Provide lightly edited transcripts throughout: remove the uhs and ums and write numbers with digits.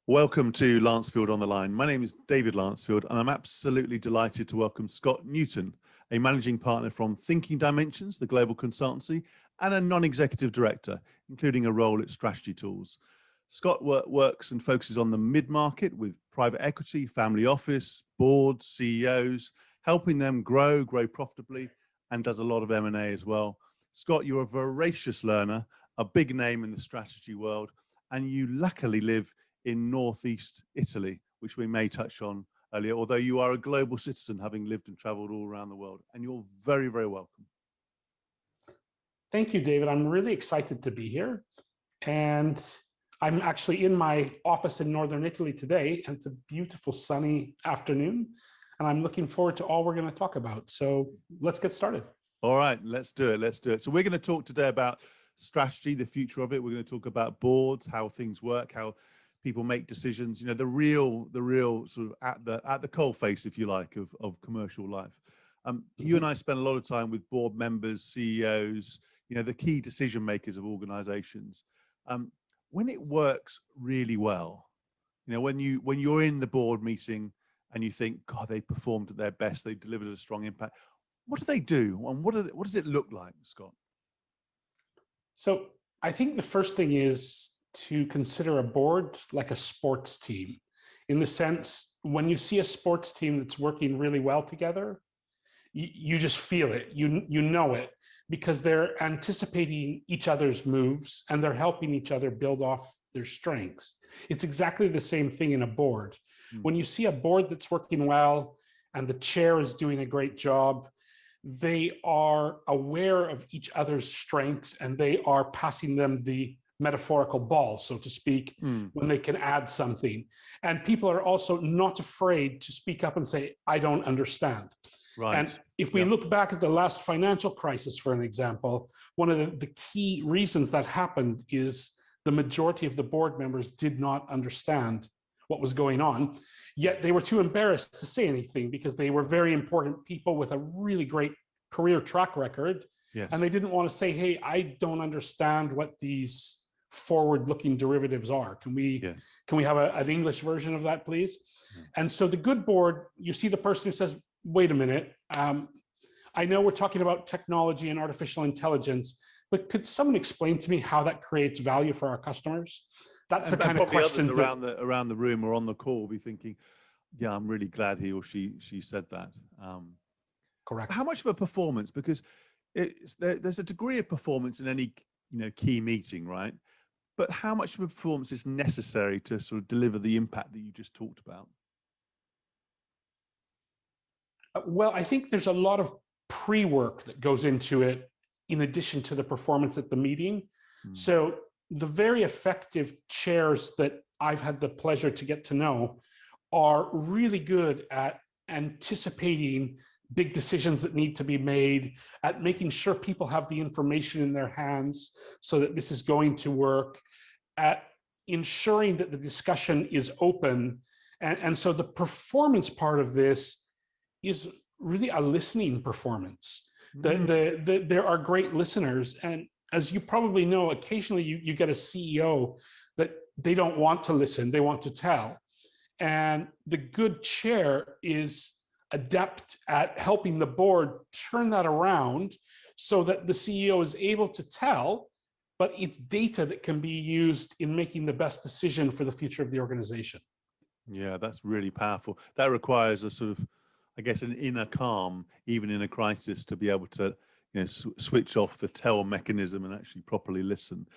Welcome to Lancefield on the Line. My name is David Lancefield, and I'm absolutely delighted to welcome Scott Newton, a managing partner from Thinking Dimensions, the global consultancy, and a non-executive director, including a role at Strategy Tools. Scott works and focuses on the mid-market with private equity, family office, boards, CEOs, helping them grow profitably, and does a lot of M&A as well. Scott, you're a voracious learner, a big name in the strategy world, and you luckily live in northeast Italy, which we may touch on earlier, although you are a global citizen, having lived and traveled all around the world, and you're very, very welcome. Thank you, David. I'm really excited to be here. And I'm actually in my office in northern Italy today, and it's a beautiful sunny afternoon. And I'm looking forward to all we're going to talk about. So let's get started. All right, let's do it. Let's do it. So we're going to talk today about strategy, the future of it. We're going to talk about boards, how things work, how people make decisions, the real sort of at the coal face, if you like, of commercial life. You and I spend a lot of time with board members, CEOs, the key decision makers of organizations. When it works really well, when you're in the board meeting and you think, God, they performed at their best, they delivered a strong impact. What do they do? And what does it look like, Scott? So I think the first thing is to consider a board like a sports team, in the sense, when you see a sports team that's working really well together, you just feel it, you know it, because they're anticipating each other's moves and they're helping each other build off their strengths. It's exactly the same thing in a board. When you see a board that's working well and the chair is doing a great job, they are aware of each other's strengths and they are passing them the metaphorical ball, so to speak, when they can add something. And people are also not afraid to speak up and say, I don't understand. Right. And if we look back at the last financial crisis, for an example, one of the key reasons that happened is the majority of the board members did not understand what was going on, yet they were too embarrassed to say anything because they were very important people with a really great career track record. Yes. And they didn't want to say, hey, I don't understand what these forward-looking derivatives are. Can we have an English version of that, please? And so the good board, you see the person who says, wait a minute, I know we're talking about technology and artificial intelligence, but could someone explain to me how that creates value for our customers? That's the kind of questions around the room or on the call will be thinking, yeah, I'm really glad he or she said that. Correct. How much of a performance, because there's a degree of performance in any key meeting, right? But how much of a performance is necessary to sort of deliver the impact that you just talked about? Well, I think there's a lot of pre-work that goes into it in addition to the performance at the meeting. So the very effective chairs that I've had the pleasure to get to know are really good at anticipating big decisions that need to be made, at making sure people have the information in their hands so that this is going to work, at ensuring that the discussion is open. And so the performance part of this is really a listening performance. There are great listeners. And as you probably know, occasionally you get a CEO that they don't want to listen, they want to tell. And the good chair is adept at helping the board turn that around so that the CEO is able to tell, but it's data that can be used in making the best decision for the future of the organization. Yeah, that's really powerful. That requires a sort of, I guess, an inner calm, even in a crisis, to be able to switch off the tell mechanism and actually properly listen.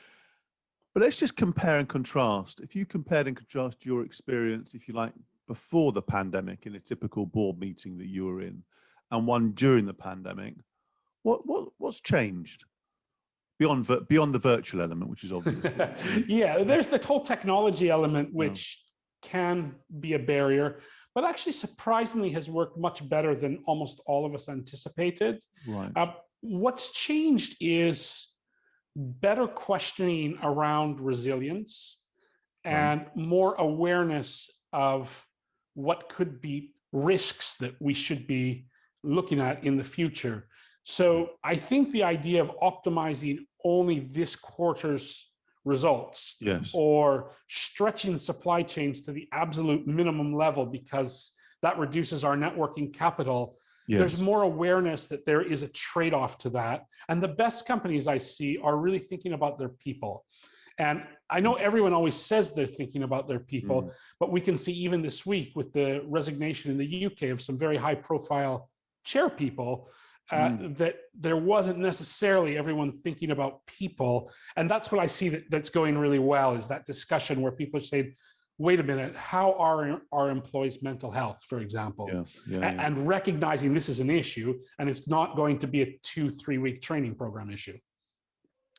But let's just compare and contrast. If you compared and contrast your experience, if you like, before the pandemic in a typical board meeting that you were in, and one during the pandemic, what's changed beyond the virtual element, which is obvious? Yeah, there's the whole technology element, which can be a barrier, but actually surprisingly has worked much better than almost all of us anticipated. Right. What's changed is better questioning around resilience and more awareness of what could be risks that we should be looking at in the future. So I think the idea of optimizing only this quarter's results, Yes. or stretching supply chains to the absolute minimum level because that reduces our networking capital. There's Yes. more awareness that there is a trade-off to that. And the best companies I see are really thinking about their people. And I know everyone always says they're thinking about their people, but we can see even this week with the resignation in the UK of some very high-profile chair people, that there wasn't necessarily everyone thinking about people. And that's what I see that's going really well, is that discussion where people are saying, wait a minute, how are our employees' mental health, for example? And recognizing this is an issue, and it's not going to be a 2-3 week training program issue.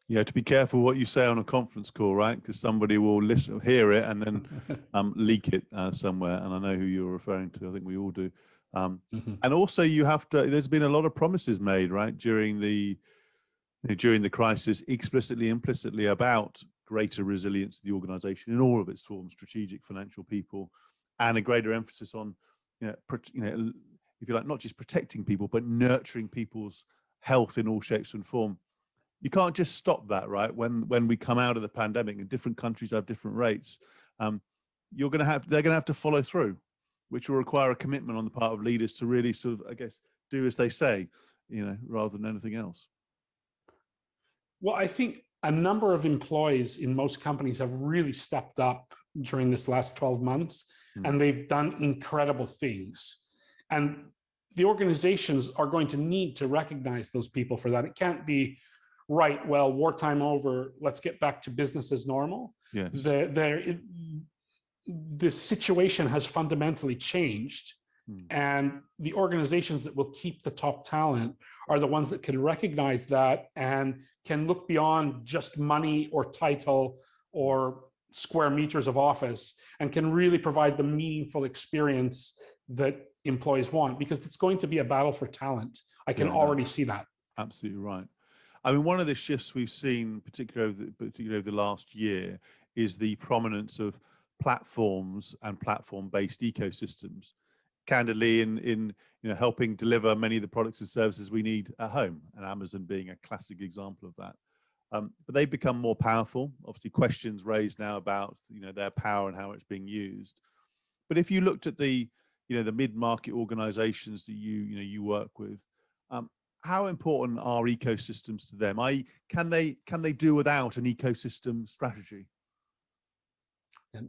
Yeah, to be careful what you say on a conference call, right? Because somebody will listen, hear it, and then leak it somewhere. And I know who you're referring to. I think we all do. And also, you have to. There's been a lot of promises made, right, during the crisis, explicitly, implicitly, about greater resilience of the organization in all of its forms, strategic, financial, people, and a greater emphasis on, if you like, not just protecting people, but nurturing people's health in all shapes and form. You can't just stop that, right? When we come out of the pandemic and different countries have different rates, they're going to have to follow through, which will require a commitment on the part of leaders to really sort of, I guess, do as they say, rather than anything else. Well, I think a number of employees in most companies have really stepped up during this last 12 months, and they've done incredible things. And the organizations are going to need to recognize those people for that. It can't be, right, well, wartime over, let's get back to business as normal. Yes. The situation has fundamentally changed, and the organizations that will keep the top talent are the ones that can recognize that and can look beyond just money or title or square meters of office, and can really provide the meaningful experience that employees want, because it's going to be a battle for talent. I can already see that. Absolutely right. I mean, one of the shifts we've seen, particularly over the last year, is the prominence of platforms and platform-based ecosystems, candidly in helping deliver many of the products and services we need at home, and Amazon being a classic example of that. But they've become more powerful. Obviously, questions raised now about their power and how it's being used. But if you looked at the mid-market organizations that you work with, how important are ecosystems to them? Can they do without an ecosystem strategy?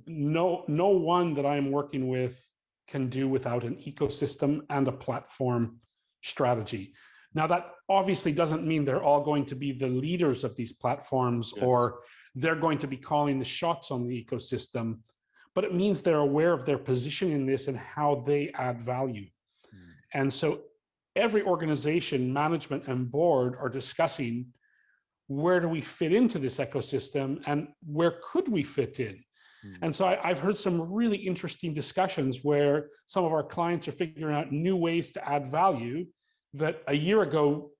No one that I'm working with can do without an ecosystem and a platform strategy. Now, that obviously doesn't mean they're all going to be the leaders of these platforms, or they're going to be calling the shots on the ecosystem, but it means they're aware of their position in this and how they add value. And so every organization, management and board are discussing, where do we fit into this ecosystem and where could we fit in? And so I've heard some really interesting discussions where some of our clients are figuring out new ways to add value that a year ago,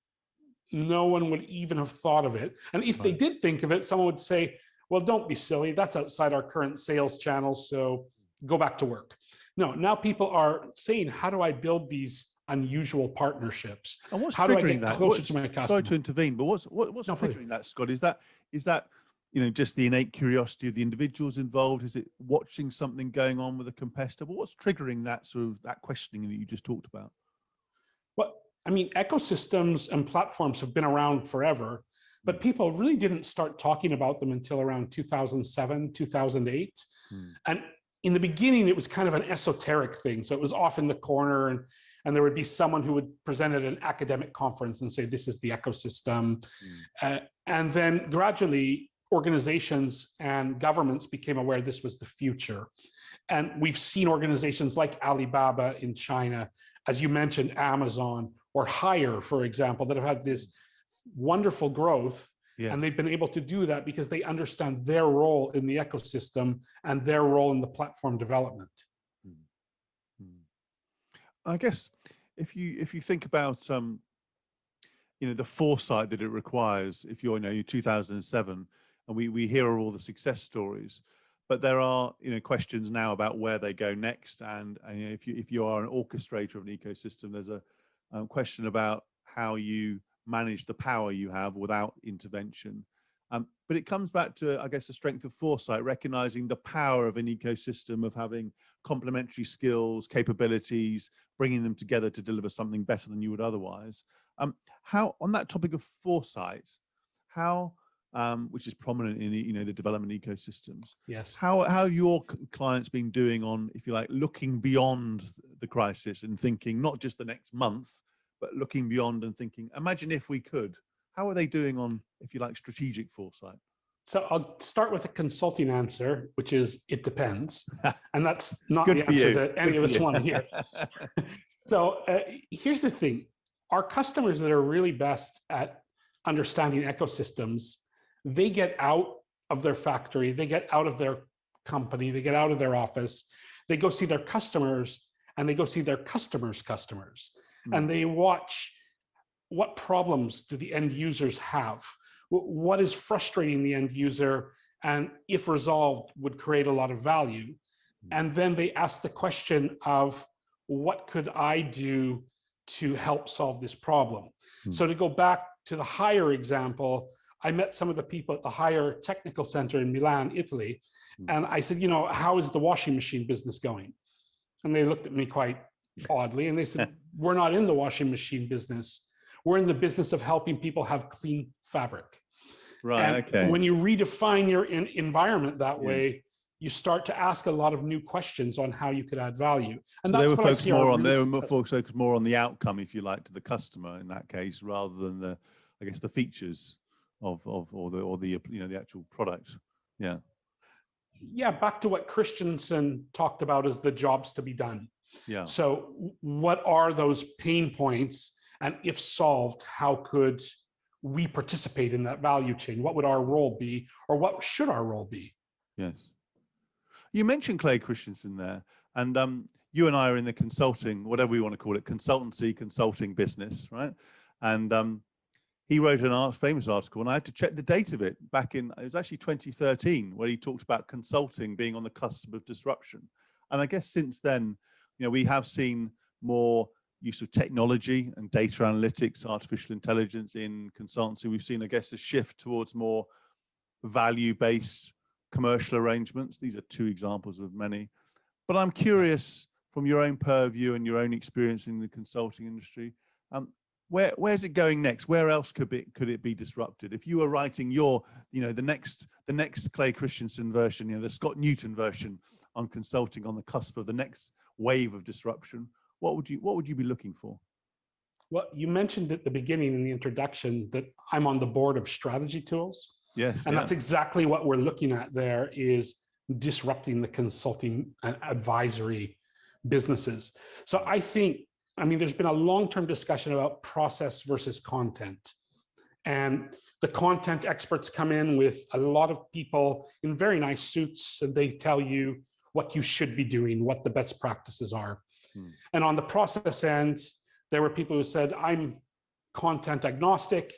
no one would even have thought of it. And if they did think of it, someone would say, well, don't be silly, that's outside our current sales channels, so go back to work. No, now people are saying, how do I build these unusual partnerships? And what's how triggering do I get that? closer to my customer? Sorry to intervene, but what's triggering that, Scott? Is that just the innate curiosity of the individuals involved? Is it watching something going on with a competitor? But what's triggering that questioning that you just talked about? Well, I mean, ecosystems and platforms have been around forever, but people really didn't start talking about them until around 2007, 2008. And in the beginning, it was kind of an esoteric thing. So it was off in the corner, and there would be someone who would present at an academic conference and say, this is the ecosystem. And then gradually, organizations and governments became aware this was the future. And we've seen organizations like Alibaba in China, as you mentioned, Amazon, or Hire, for example, that have had this wonderful growth. And they've been able to do that because they understand their role in the ecosystem and their role in the platform development. I guess if you think about the foresight that it requires, if you're 2007, and we hear all the success stories, but there are questions now about where they go next. And if you are an orchestrator of an ecosystem, there's a question about how you manage the power you have without intervention. But it comes back to, I guess, the strength of foresight, recognizing the power of an ecosystem, of having complementary skills, capabilities, bringing them together to deliver something better than you would otherwise. How, on that topic of foresight, how, which is prominent in, the development ecosystems, Yes. how your clients been doing on, if you like, looking beyond the crisis and thinking not just the next month, but looking beyond and thinking, imagine if we could. How are they doing on, if you like, strategic foresight? So I'll start with a consulting answer, which is it depends. And that's not Good the for answer you. that any Good of for us you. want to hear. So here's the thing. Our customers that are really best at understanding ecosystems, they get out of their factory, they get out of their company, they get out of their office, they go see their customers, and they go see their customers' customers. And they watch, what problems do the end users have? What is frustrating the end user, and if resolved, would create a lot of value? And then they ask the question of, what could I do to help solve this problem? So to go back to the Hire example, I met some of the people at the Hire Technical Center in Milan, Italy. And I said, how is the washing machine business going? And they looked at me quite oddly and they said, we're not in the washing machine business. We're in the business of helping people have clean fabric. Right. And okay. when you redefine your environment that way, you start to ask a lot of new questions on how you could add value. And so that's they were focused more on, focused more on the outcome, if you like, to the customer in that case, rather than the, I guess, the features of the actual product. Yeah. Yeah. Back to what Christensen talked about as the jobs to be done. Yeah. So what are those pain points? And if solved, how could we participate in that value chain? What would our role be, or what should our role be? Yes. You mentioned Clay Christensen there, and you and I are in the consulting, whatever we want to call it, consulting business, right? And he wrote an famous article, and I had to check the date of it back in, it was actually 2013, where he talked about consulting being on the cusp of disruption. And I guess since then, we have seen more use of technology and data analytics, artificial intelligence in consultancy. We've seen, I guess, a shift towards more value-based commercial arrangements. These are two examples of many. But I'm curious, from your own purview and your own experience in the consulting industry, where's it going next? Where else could it be disrupted? If you were writing the next Clay Christensen version, the Scott Newton version on consulting on the cusp of the next wave of disruption, what would you be looking for? Well, you mentioned at the beginning in the introduction that I'm on the board of strategy tools. Yes. And that's exactly what we're looking at there, is disrupting the consulting and advisory businesses. So I think, there's been a long-term discussion about process versus content. And the content experts come in with a lot of people in very nice suits, and they tell you what you should be doing, what the best practices are. And on the process end, there were people who said, I'm content agnostic,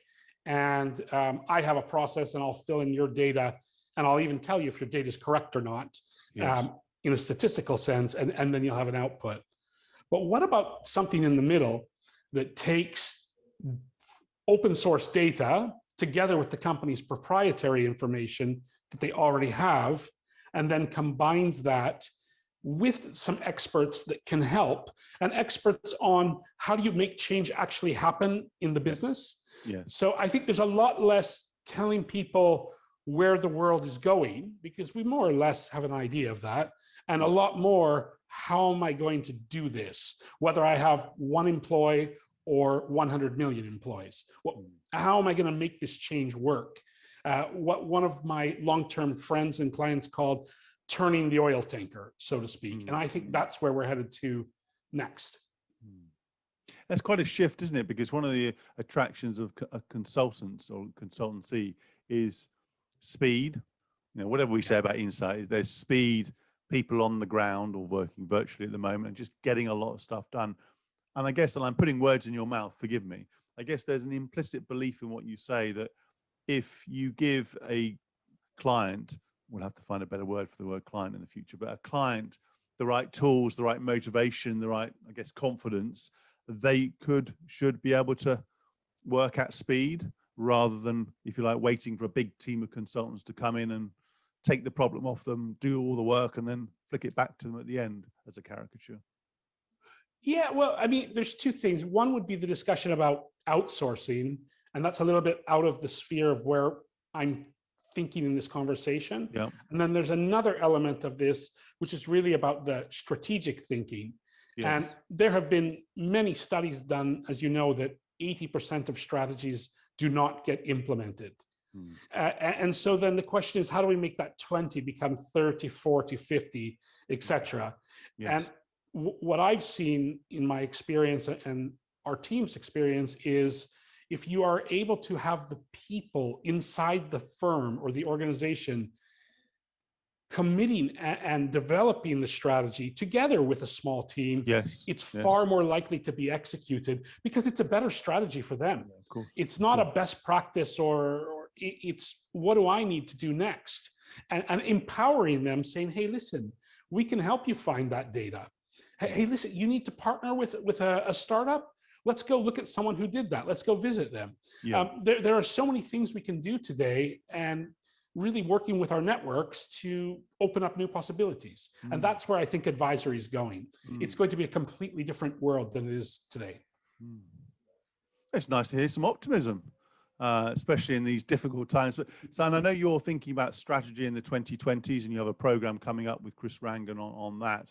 and I have a process, and I'll fill in your data, and I'll even tell you if your data is correct or not, yes, in a statistical sense, and then you'll have an output. But what about something in the middle that takes open source data together with the company's proprietary information that they already have, and then combines that with some experts that can help, and experts on how do you make change actually happen in the business? Yeah. So I think there's a lot less telling people where the world is going, because we more or less have an idea of that, and a lot more, how am I going to do this? Whether I have one employee or 100 million employees, how am I going to make this change work? What one of my long-term friends and clients called turning the oil tanker, so to speak. And I think that's where we're headed to next. That's quite a shift, isn't it? Because one of the attractions of consultants or consultancy is speed. Whatever we say about insight, there's speed, people on the ground or working virtually at the moment, and just getting a lot of stuff done. And I guess, and I'm putting words in your mouth, forgive me, I guess there's an implicit belief in what you say that if you give a client, we'll have to find a better word for the word client in the future, but a client, the right tools, the right motivation, the right, I guess, confidence, they should be able to work at speed rather than, if you like, waiting for a big team of consultants to come in and take the problem off them, do all the work, and then flick it back to them at the end as a caricature. Yeah, well, I mean, there's two things. One would be the discussion about outsourcing, and that's a little bit out of the sphere of where I'm thinking in this conversation. Yeah. And then there's another element of this, which is really about the strategic thinking. Yes. And there have been many studies done, as you know, that 80% of strategies do not get implemented. And so then the question is, how do we make that 20 become 30, 40, 50, etc.? Yes. And what I've seen in my experience and our team's experience is, if you are able to have the people inside the firm or the organization committing and developing the strategy together with a small team, yes, it's yes. far more likely to be executed because it's a better strategy for them. Yeah, of course. It's not a best practice, or it's what do I need to do next? And empowering them, saying, hey, listen, we can help you find that data. Hey, listen, you need to partner with a startup. Let's go look at someone who did that. Let's go visit them. Yeah. There are so many things we can do today, and really working with our networks to open up new possibilities. And that's where I think advisory is going. It's going to be a completely different world than it is today. It's nice to hear some optimism, especially in these difficult times. So, and I know you're thinking about strategy in the 2020s, and you have a program coming up with Chris Rangan on that.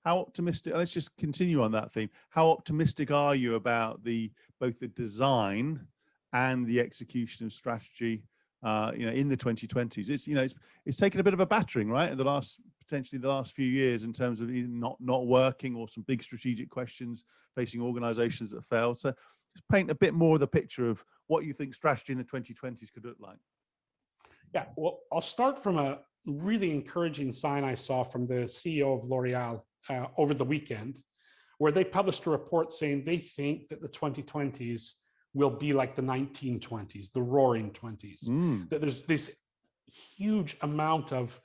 How optimistic, let's just continue on that theme. How optimistic are you about both the design and the execution of strategy in the 2020s? It's taken a bit of a battering, right? Potentially the last few years, in terms of not working, or some big strategic questions facing organizations that failed. So just paint a bit more of the picture of what you think strategy in the 2020s could look like. Yeah, well, I'll start from a really encouraging sign I saw from the CEO of L'Oreal over the weekend, where they published a report saying they think that the 2020s will be like the 1920s, the roaring 20s, that there's this huge amount of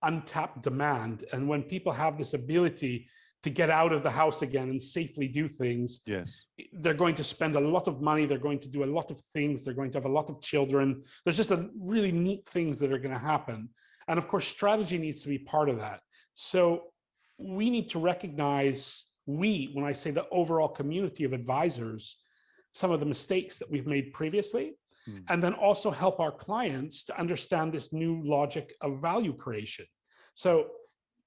untapped demand. And when people have this ability to get out of the house again and safely do things, yes, they're going to spend a lot of money. They're going to do a lot of things. They're going to have a lot of children. There's just a really neat things that are going to happen. And of course, strategy needs to be part of that. So we need to recognize, when I say the overall community of advisors, some of the mistakes that we've made previously, and then also help our clients to understand this new logic of value creation. So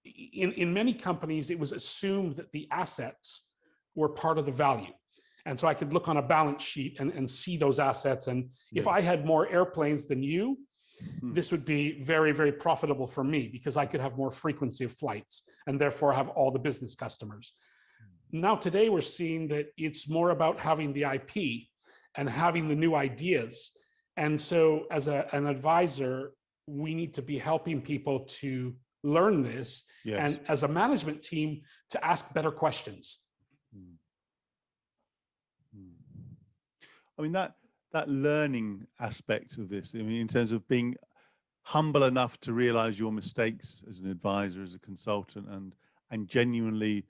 in many companies, it was assumed that the assets were part of the value. And so I could look on a balance sheet and see those assets. And if I had more airplanes than you, this would be very, very profitable for me, because I could have more frequency of flights and therefore have all the business customers. Now, today, we're seeing that it's more about having the IP and having the new ideas. And so as an advisor, we need to be helping people to learn this. Yes. And as a management team, to ask better questions. I mean, that learning aspect of this, I mean, in terms of being humble enough to realize your mistakes as an advisor, as a consultant, and genuinely,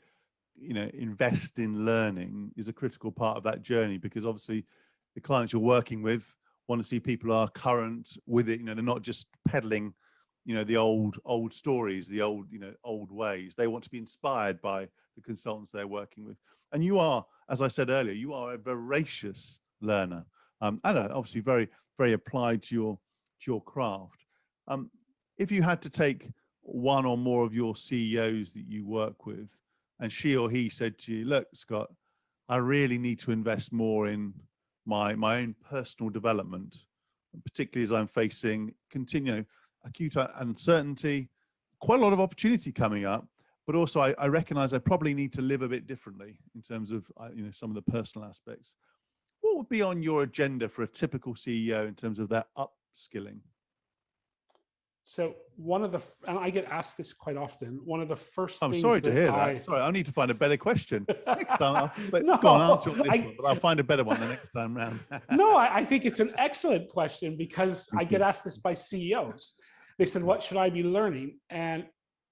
invest in learning, is a critical part of that journey, because obviously the clients you're working with want to see people who are current with it. They're not just peddling, the old stories, the old ways. They want to be inspired by the consultants they're working with. And you are, as I said earlier, you are a voracious learner, and obviously very, very applied to your craft. If you had to take one or more of your CEOs that you work with, and she or he said to you, look, Scott, I really need to invest more in my own personal development, particularly as I'm facing acute uncertainty, quite a lot of opportunity coming up, but also I recognize I probably need to live a bit differently in terms of some of the personal aspects. What would be on your agenda for a typical CEO in terms of that upskilling? So and I get asked this quite often, one of the first I'm things sorry to hear that. Sorry, I need to find a better question next time. Go on, answer on this one, but I'll find a better one the next time round. No, I think it's an excellent question, because I get asked this by CEOs. They said, what should I be learning? And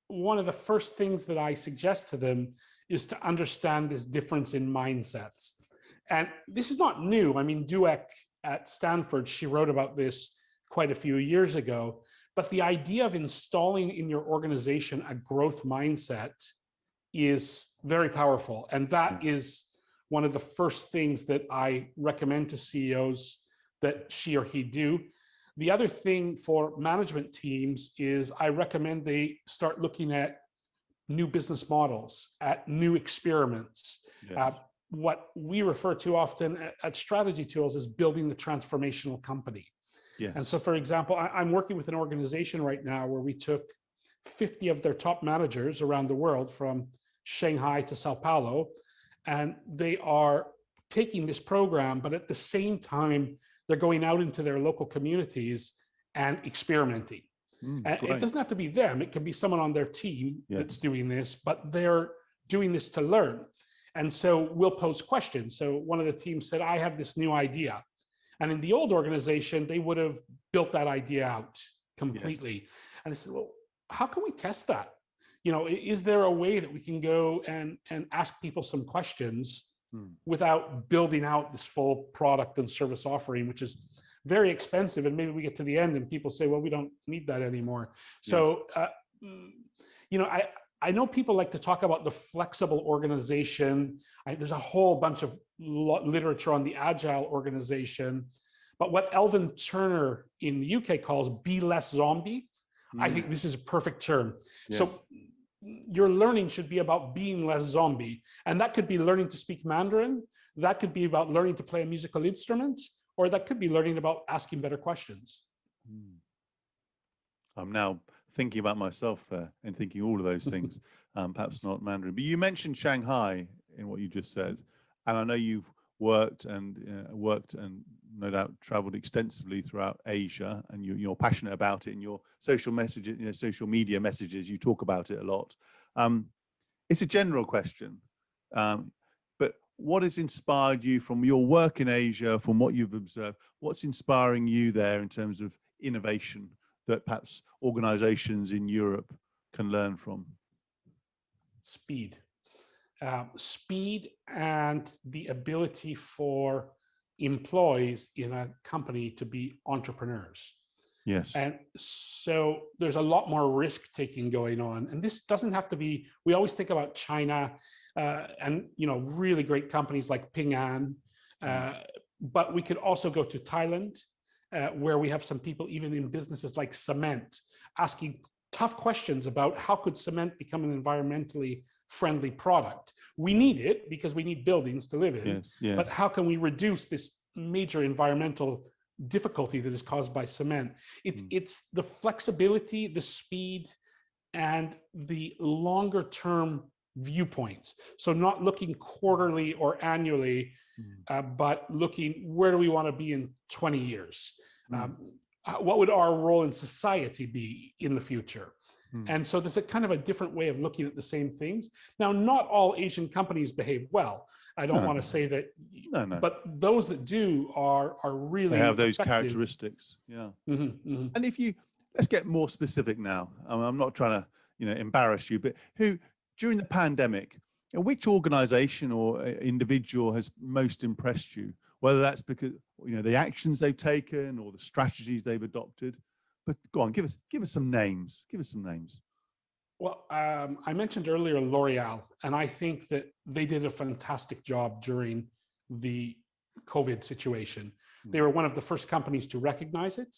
one of the first things that I suggest to them is to understand this difference in mindsets. And this is not new. I mean, Dweck at Stanford, she wrote about this quite a few years ago. But the idea of installing in your organization a growth mindset is very powerful. And that is one of the first things that I recommend to CEOs that she or he do. The other thing for management teams is I recommend they start looking at new business models, at new experiments. Yes. What we refer to often at Strategy Tools is building the transformational company. Yes. And so, for example, I'm working with an organization right now where we took 50 of their top managers around the world from Shanghai to Sao Paulo, and they are taking this program, but at the same time, they're going out into their local communities and experimenting. And it doesn't have to be them. It can be someone on their team that's doing this, but they're doing this to learn. And so we'll pose questions. So one of the teams said, I have this new idea. And in the old organization, they would have built that idea out completely. Yes. And I said, well, how can we test that? You know, is there a way that we can go and ask people some questions without building out this full product and service offering, which is very expensive, and maybe we get to the end and people say, well, we don't need that anymore. So, you know, I know people like to talk about the flexible organization. There's a whole bunch of literature on the agile organization, but what Elvin Turner in the UK calls be less zombie, I think this is a perfect term. Yes. So your learning should be about being less zombie, and that could be learning to speak Mandarin. That could be about learning to play a musical instrument, or that could be learning about asking better questions. I'm now thinking about myself there and thinking all of those things, perhaps not Mandarin. But you mentioned Shanghai in what you just said. And I know you've worked and no doubt traveled extensively throughout Asia, and you're passionate about it in your social messages, social media messages, you talk about it a lot. It's a general question, but what has inspired you from your work in Asia, from what you've observed? What's inspiring you there in terms of innovation that perhaps organizations in Europe can learn from? Speed. Speed and the ability for employees in a company to be entrepreneurs. Yes. And so there's a lot more risk taking going on. And this doesn't have to be, we always think about China and, you know, really great companies like Ping An, but we could also go to Thailand, where we have some people even in businesses like cement asking tough questions about how could cement become an environmentally friendly product. We need it because we need buildings to live in, but how can we reduce this major environmental difficulty that is caused by cement? It's the flexibility, the speed, and the longer term viewpoints. So not looking quarterly or annually, but looking, where do we want to be in 20 years? What would our role in society be in the future? And so there's a kind of a different way of looking at the same things. Now, not all Asian companies behave well. I don't want to say that, but those that do are really they have those effective characteristics. And if you, let's get more specific now. I'm not trying to, embarrass you, but who, during the pandemic, which organization or individual has most impressed you? Whether that's because, the actions they've taken or the strategies they've adopted. But go on, give us some names. Give us some names. Well, I mentioned earlier L'Oreal, and I think that they did a fantastic job during the COVID situation. They were one of the first companies to recognize it.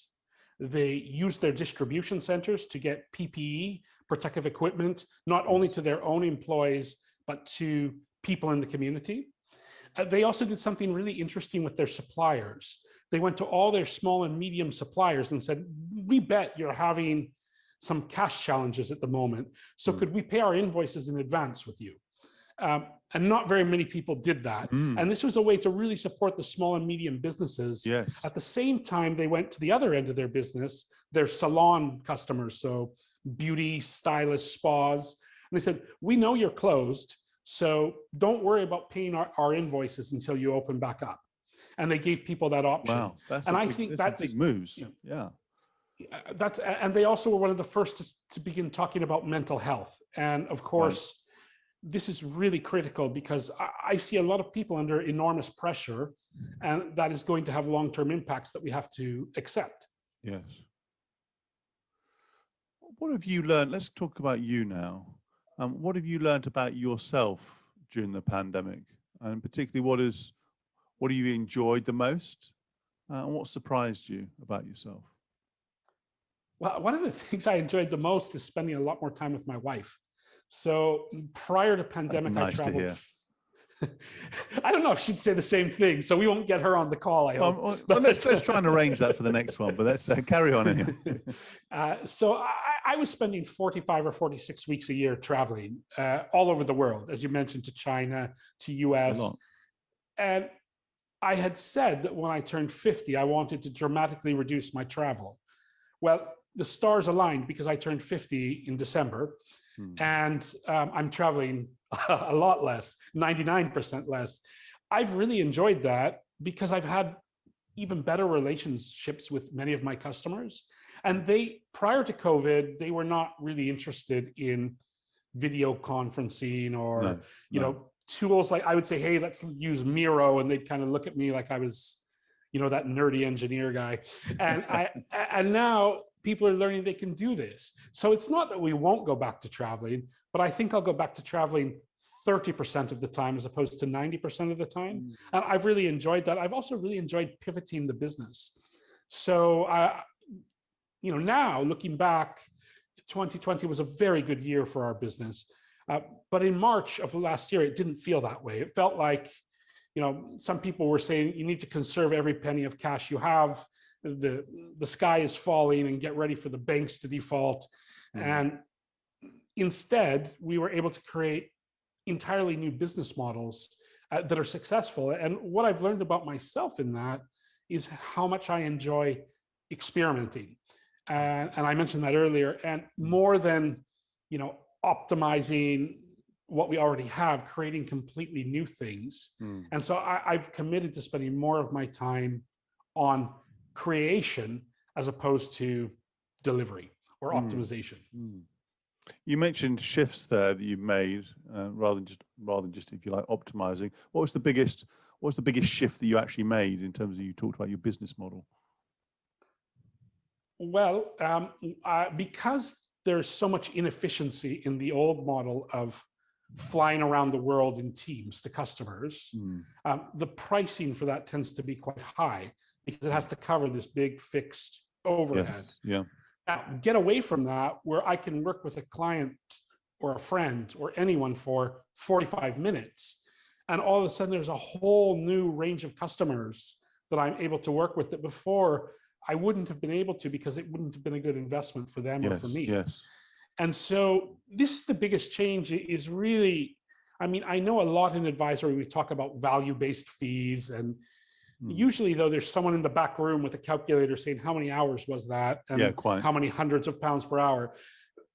They used their distribution centers to get PPE, protective equipment, not only to their own employees, but to people in the community. They also did something really interesting with their suppliers. They went to all their small and medium suppliers and said, we bet you're having some cash challenges at the moment. So could we pay our invoices in advance with you? And not very many people did that. And this was a way to really support the small and medium businesses. Yes. At the same time, they went to the other end of their business, their salon customers, so beauty, stylists, spas. And they said, we know you're closed, so don't worry about paying our invoices until you open back up. And they gave people that option. Wow, I think that's big moves. And they also were one of the first to begin talking about mental health. And of course, this is really critical because I see a lot of people under enormous pressure, and that is going to have long-term impacts that we have to accept. Yes. What have you learned? Let's talk about you now. What have you learned about yourself during the pandemic, and particularly what have you enjoyed the most, and what surprised you about yourself? Well, one of the things I enjoyed the most is spending a lot more time with my wife. So prior to That's pandemic, nice I to traveled. hear. I don't know if she'd say the same thing, so we won't get her on the call, I hope. Well, let's try and arrange that for the next one, but let's carry on anyway. So I was spending 45 or 46 weeks a year traveling all over the world, as you mentioned, to China, to A US. lot. And I had said that when I turned 50, I wanted to dramatically reduce my travel. Well, the stars aligned because I turned 50 in December, and I'm traveling a lot less, 99% less. I've really enjoyed that because I've had even better relationships with many of my customers. And they, prior to COVID, they were not really interested in video conferencing or, tools like, I would say, hey, let's use Miro. And they'd kind of look at me like I was, that nerdy engineer guy. And now people are learning they can do this. So it's not that we won't go back to traveling, but I think I'll go back to traveling 30% of the time as opposed to 90% of the time. And I've really enjoyed that. I've also really enjoyed pivoting the business. So, now looking back, 2020 was a very good year for our business. But in March of last year, it didn't feel that way. It felt like, some people were saying you need to conserve every penny of cash you have. The sky is falling and get ready for the banks to default. And instead, we were able to create entirely new business models that are successful. And what I've learned about myself in that is how much I enjoy experimenting. And I mentioned that earlier. And more than, optimizing what we already have, creating completely new things. And so I've committed to spending more of my time on creation as opposed to delivery or optimization. You mentioned shifts there that you've made, rather than just, if you like, optimizing. What was the biggest shift that you actually made in terms of, you talked about your business model? Well, because there's so much inefficiency in the old model of flying around the world in teams to customers, the pricing for that tends to be quite high because it has to cover this big fixed overhead. Yes. Yeah. Now, get away from that where I can work with a client or a friend or anyone for 45 minutes. And all of a sudden, there's a whole new range of customers that I'm able to work with that before I wouldn't have been able to because it wouldn't have been a good investment for them or for me. Yes. And so this is the biggest change is really, I know a lot in advisory, we talk about value-based fees. And usually though, there's someone in the back room with a calculator saying, how many hours was that? And how many hundreds of pounds per hour?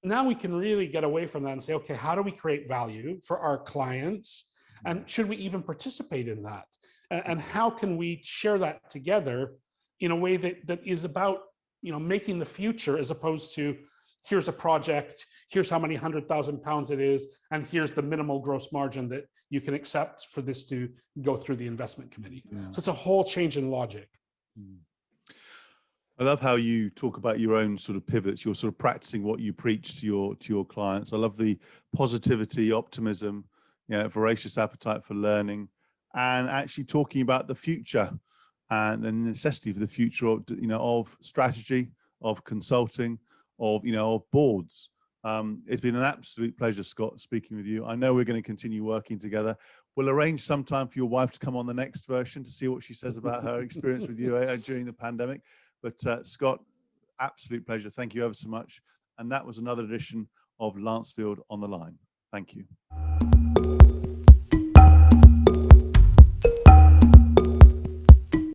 Now we can really get away from that and say, okay, how do we create value for our clients? And should we even participate in that? And how can we share that together in a way that is about, making the future as opposed to, here's a project, here's how many 100,000 pounds it is, and here's the minimal gross margin that you can accept for this to go through the investment committee. So it's a whole change in logic. I love how you talk about your own sort of pivots. You're sort of practicing what you preach to your clients. I love the positivity, optimism, voracious appetite for learning, and actually talking about the future and the necessity for the future of, of strategy, of consulting, of boards. It's been an absolute pleasure, Scott, speaking with you. I know we're going to continue working together. We'll arrange some time for your wife to come on the next version to see what she says about her experience with you during the pandemic. But Scott, absolute pleasure. Thank you ever so much. And that was another edition of Lancefield on the Line. Thank you.